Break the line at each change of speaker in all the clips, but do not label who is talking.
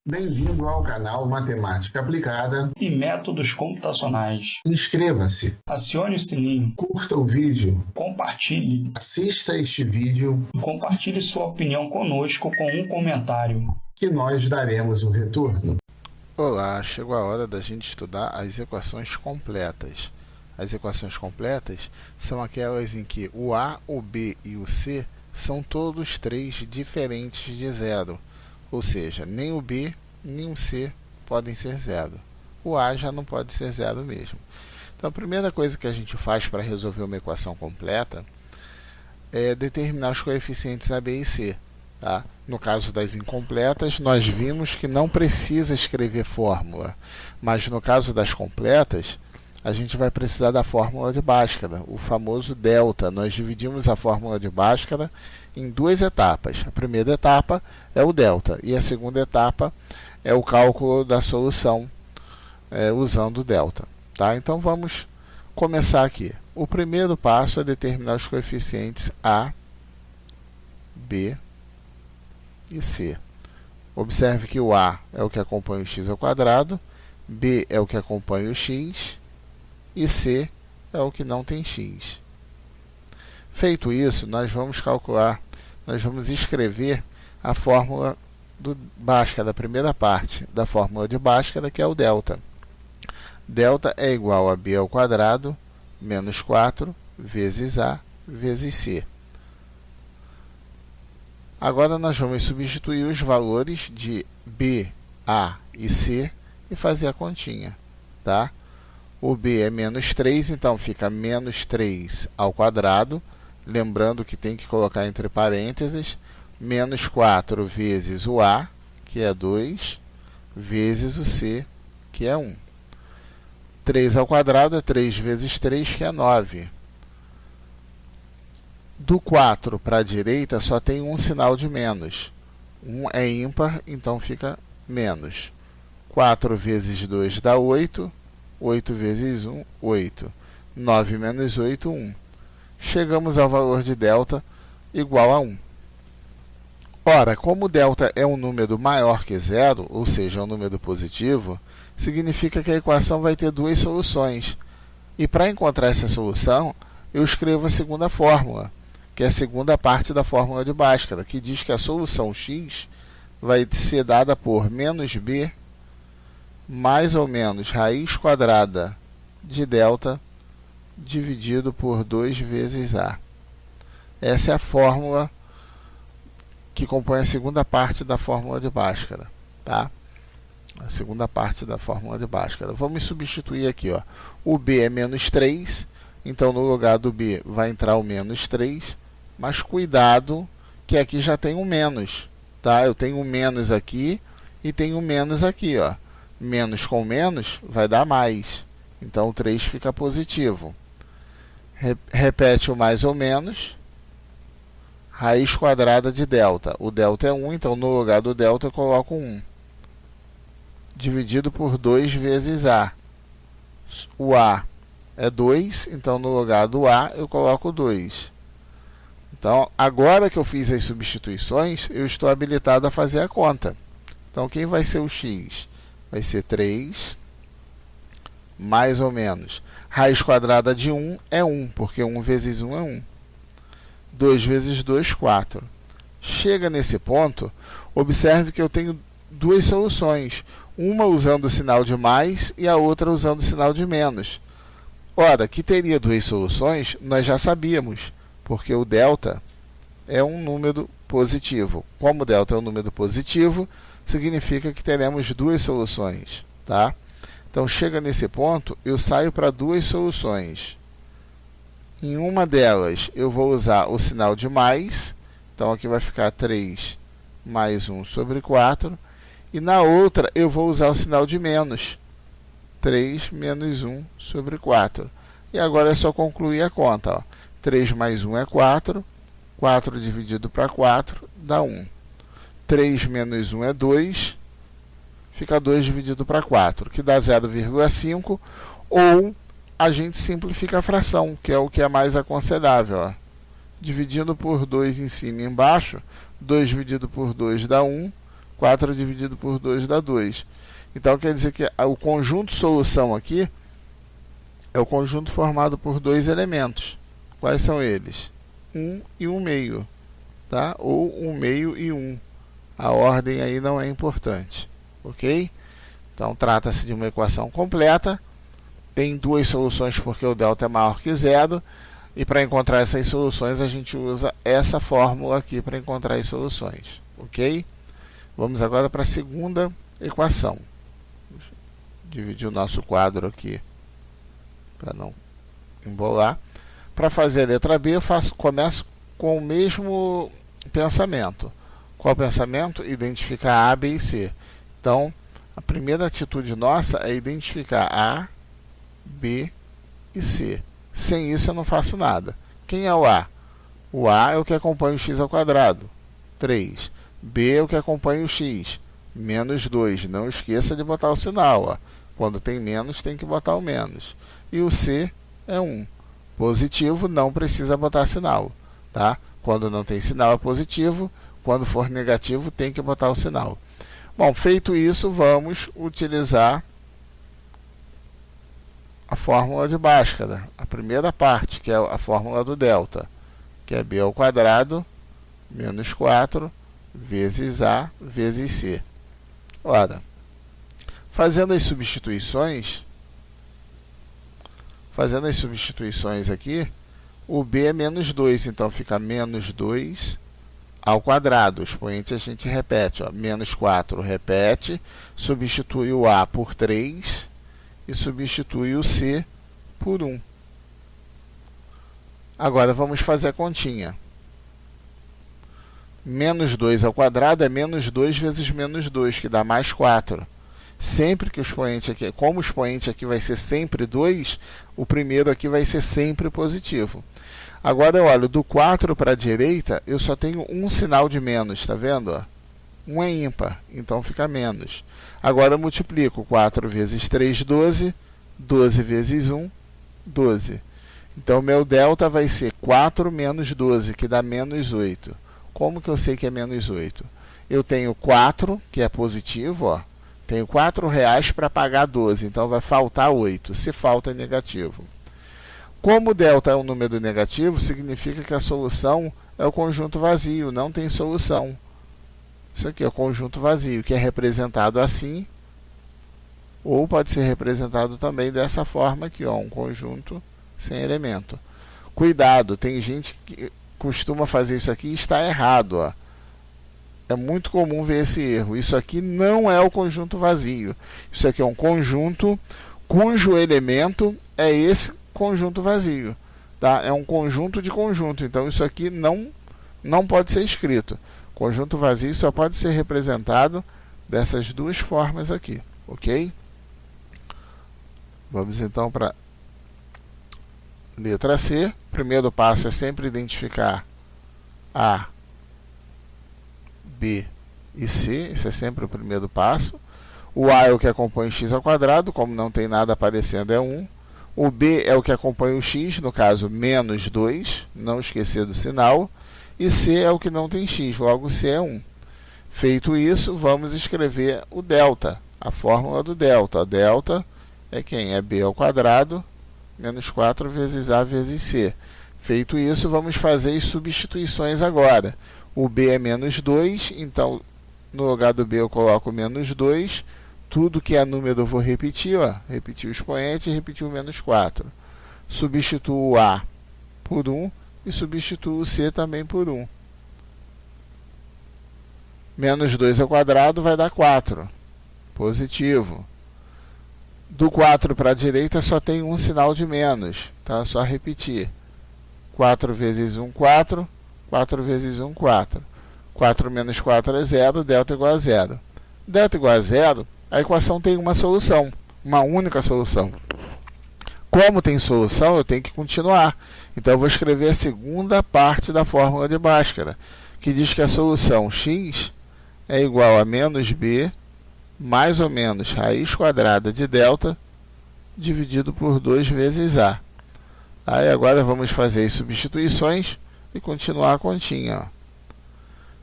Bem-vindo ao canal Matemática Aplicada
e Métodos Computacionais.
Inscreva-se,
Acione o sininho,
curta o vídeo,
compartilhe
assista este vídeo
e compartilhe sua opinião conosco com um comentário,
que nós daremos o retorno.
Olá, chegou a hora da gente estudar as equações completas. As equações completas são aquelas em que o A, o B e o C são todos três diferentes de zero. Ou seja, nem o B nem o C podem ser zero. O A já não pode ser zero mesmo. Então, a primeira coisa que a gente faz para resolver uma equação completa é determinar os coeficientes A, B e C. Tá? No caso das incompletas, nós vimos que não precisa escrever fórmula. Mas no caso das completas, a gente vai precisar da fórmula de Bhaskara, o famoso delta. Nós dividimos a fórmula de Bhaskara em duas etapas. A primeira etapa é o delta e a segunda etapa é o cálculo da solução usando o delta. Tá? Então vamos começar aqui. O primeiro passo é determinar os coeficientes A, B e C. Observe que o A é o que acompanha o x ao quadrado, B é o que acompanha o x e C é o que não tem x. Feito isso, nós vamos escrever a fórmula do Bhaskara, da primeira parte da fórmula de Bhaskara, que é o delta. Delta é igual a B ao quadrado menos 4 vezes A vezes C. Agora nós vamos substituir os valores de B, A e C e fazer a continha. Tá? O B é menos 3, então fica menos 3 ao quadrado. Lembrando que tem que colocar entre parênteses, menos 4 vezes o A, que é 2, vezes o C, que é 1. 3 ao quadrado é 3 vezes 3, que é 9. Do 4 para a direita só tem um sinal de menos. 1 é ímpar, então fica menos. 4 vezes 2 dá 8. 8 vezes 1, 8. 9 menos 8, 1. Chegamos ao valor de delta igual a 1. Ora, como delta é um número maior que zero, ou seja, um número positivo, significa que a equação vai ter duas soluções. E para encontrar essa solução, eu escrevo a segunda fórmula, que é a segunda parte da fórmula de Bhaskara, que diz que a solução x vai ser dada por menos b mais ou menos raiz quadrada de delta dividido por 2 vezes a. Essa é a fórmula que compõe a segunda parte da fórmula de Bhaskara. Tá? A segunda parte da fórmula de Bhaskara. Vamos substituir aqui. Ó. O b é menos 3, então no lugar do b vai entrar o menos 3, mas cuidado que aqui já tem um menos. Tá? Eu tenho um menos aqui e tenho um menos aqui. Ó. Menos com menos vai dar mais. Então o 3 fica positivo. Repete o mais ou menos. Raiz quadrada de delta. O delta é 1, então no lugar do delta eu coloco 1. Dividido por 2 vezes A. O A é 2, então no lugar do A eu coloco 2. Então, agora que eu fiz as substituições, eu estou habilitado a fazer a conta. Então, quem vai ser o x? Vai ser 3, mais ou menos. Raiz quadrada de 1 é 1, porque 1 vezes 1 é 1. 2 vezes 2, 4. Chega nesse ponto, observe que eu tenho duas soluções. Uma usando o sinal de mais e a outra usando o sinal de menos. Ora, que teria duas soluções, nós já sabíamos, porque o delta é um número positivo. Como o delta é um número positivo, significa que teremos duas soluções. Tá? Então, chega nesse ponto, eu saio para duas soluções. Em uma delas, eu vou usar o sinal de mais. Então, aqui vai ficar 3 mais 1 sobre 4. E na outra, eu vou usar o sinal de menos. 3 menos 1 sobre 4. E agora é só concluir a conta. Ó. 3 mais 1 é 4. 4 dividido para 4 dá 1. 3 menos 1 é 2. Fica 2 dividido para 4, que dá 0,5. Ou a gente simplifica a fração, que é o que é mais aconselhável. Ó. Dividindo por 2 em cima e embaixo, 2 dividido por 2 dá 1. 4 dividido por 2 dá 2. Então, quer dizer que o conjunto solução aqui é o conjunto formado por dois elementos. Quais são eles? 1 e 1/2, tá? Ou 1/2 e 1. A ordem aí não é importante, ok? Então, trata-se de uma equação completa. Tem duas soluções porque o delta é maior que zero. E para encontrar essas soluções, a gente usa essa fórmula aqui para encontrar as soluções, ok? Vamos agora para a segunda equação. Deixa eu dividir o nosso quadro aqui para não embolar. Para fazer a letra B, eu começo com o mesmo pensamento. Qual pensamento? Identificar A, B e C. Então, a primeira atitude nossa é identificar A, B e C. Sem isso eu não faço nada. Quem é o A? O A é o que acompanha o x ao quadrado, 3. B é o que acompanha o x, menos 2. Não esqueça de botar o sinal. Ó. Quando tem menos, tem que botar o menos. E o C é 1. Positivo, não precisa botar sinal. Tá? Quando não tem sinal é positivo. Quando for negativo, tem que botar o sinal. Bom, feito isso, vamos utilizar a fórmula de Bhaskara, a primeira parte, que é a fórmula do delta, que é b ao quadrado menos 4 vezes A vezes C. Ora, fazendo as substituições aqui, o b é menos 2, então fica menos 2 ao quadrado. O expoente a gente repete, ó, menos 4 repete, substitui o A por 3, e substitui o C por 1. Agora vamos fazer a continha. Menos 2 ao quadrado é menos 2 vezes menos 2, que dá mais 4. Sempre que o expoente aqui, como o expoente aqui vai ser sempre 2, o primeiro aqui vai ser sempre positivo. Agora eu olho do 4 para a direita, eu só tenho um sinal de menos, está vendo? Ó? 1 é ímpar, então fica menos. Agora eu multiplico 4 vezes 3, 12. 12 vezes 1, 12. Então, meu delta vai ser 4 menos 12, que dá menos 8. Como que eu sei que é menos 8? Eu tenho 4, que é positivo, ó. Tenho R$4 para pagar 12, então vai faltar 8. Se falta, é negativo. Como delta é um número negativo, significa que a solução é o conjunto vazio, não tem solução. Isso aqui é o conjunto vazio, que é representado assim, ou pode ser representado também dessa forma aqui, ó, um conjunto sem elemento. Cuidado, tem gente que costuma fazer isso aqui e está errado. Ó. É muito comum ver esse erro. Isso aqui não é o conjunto vazio. Isso aqui é um conjunto cujo elemento é esse conjunto vazio. Tá? É um conjunto de conjunto, então isso aqui não pode ser escrito. Conjunto vazio só pode ser representado dessas duas formas aqui, ok? Vamos então para letra C. O primeiro passo é sempre identificar A, B e C. Esse é sempre o primeiro passo. O A é o que acompanha o x ao quadrado, como não tem nada aparecendo é 1. O B é o que acompanha o x, no caso menos 2, não esquecer do sinal. E C é o que não tem x, logo C é 1. Feito isso, vamos escrever o delta, a fórmula do delta. O delta é quem? É b ao quadrado menos 4 vezes A vezes C. Feito isso, vamos fazer as substituições agora. O b é menos 2, então no lugar do b eu coloco menos 2. Tudo que é número eu vou repetir, ó. Repetir o expoente e repetir o menos 4. Substituo o A por 1 e substituo o C também por 1. Menos 2 ao quadrado vai dar 4. Positivo. Do 4 para a direita só tem um sinal de menos. Então é só repetir. 4 vezes 1, 4. 4 vezes 1, 4. 4 menos 4 é 0, delta igual a 0. Delta igual a 0, a equação tem uma solução, uma única solução. Como tem solução, eu tenho que continuar. Então eu vou escrever a segunda parte da fórmula de Bhaskara, que diz que a solução x é igual a menos b mais ou menos raiz quadrada de delta dividido por 2 vezes a. Aí agora vamos fazer as substituições e continuar a continha. Ó.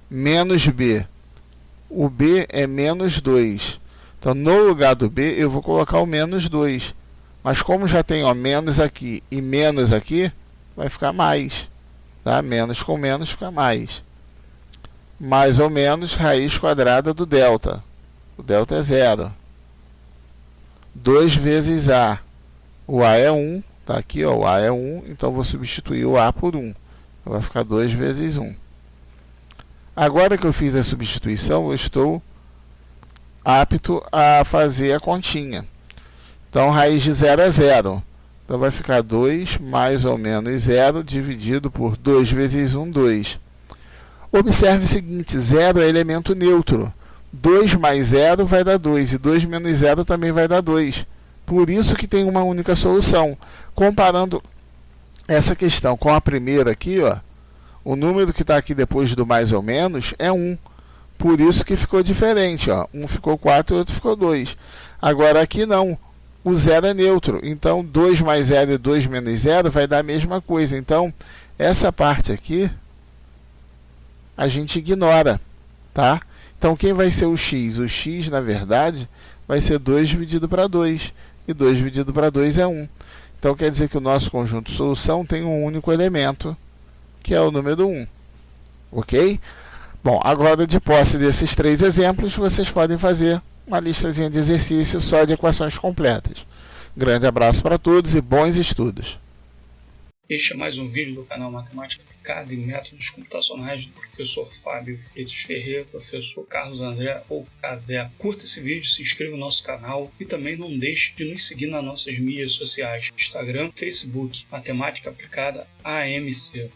Menos b o b é menos 2. Então, no lugar do b, eu vou colocar o menos 2. Mas como já tem menos aqui e menos aqui, vai ficar mais. Tá? Menos com menos fica mais. Mais ou menos raiz quadrada do delta. O delta é 0. 2 vezes a. O a é 1. Tá aqui, ó, o a é 1. Então, vou substituir o a por 1. Vai ficar 2 vezes 1. Agora que eu fiz a substituição, eu estou apto a fazer a continha. Então, raiz de 0 é 0. Então, vai ficar 2 mais ou menos 0 dividido por 2 vezes 1, 2. Observe o seguinte, 0 é elemento neutro. 2 mais 0 vai dar 2, e 2 menos 0 também vai dar 2. Por isso que tem uma única solução. Comparando essa questão com a primeira aqui, ó, o número que está aqui depois do mais ou menos é 1. Por isso que ficou diferente. Ó. Um ficou 4 e o outro ficou 2. Agora aqui não. O 0 é neutro. Então, 2 mais 0 e 2 menos 0 vai dar a mesma coisa. Então, essa parte aqui a gente ignora. Tá? Então, quem vai ser o x? O x, na verdade, vai ser 2 dividido para 2. E 2 dividido para 2 é 1. Então, quer dizer que o nosso conjunto de solução tem um único elemento, que é o número 1. Ok? Bom, agora de posse desses 3 exemplos, vocês podem fazer uma listazinha de exercícios só de equações completas. Grande abraço para todos e bons estudos!
Este é mais um vídeo do canal Matemática Aplicada e Métodos Computacionais do professor Fábio Freitas Ferreira, professor Carlos André ou Cazé. Curta esse vídeo, se inscreva no nosso canal e também não deixe de nos seguir nas nossas mídias sociais, Instagram, Facebook, Matemática Aplicada AMC.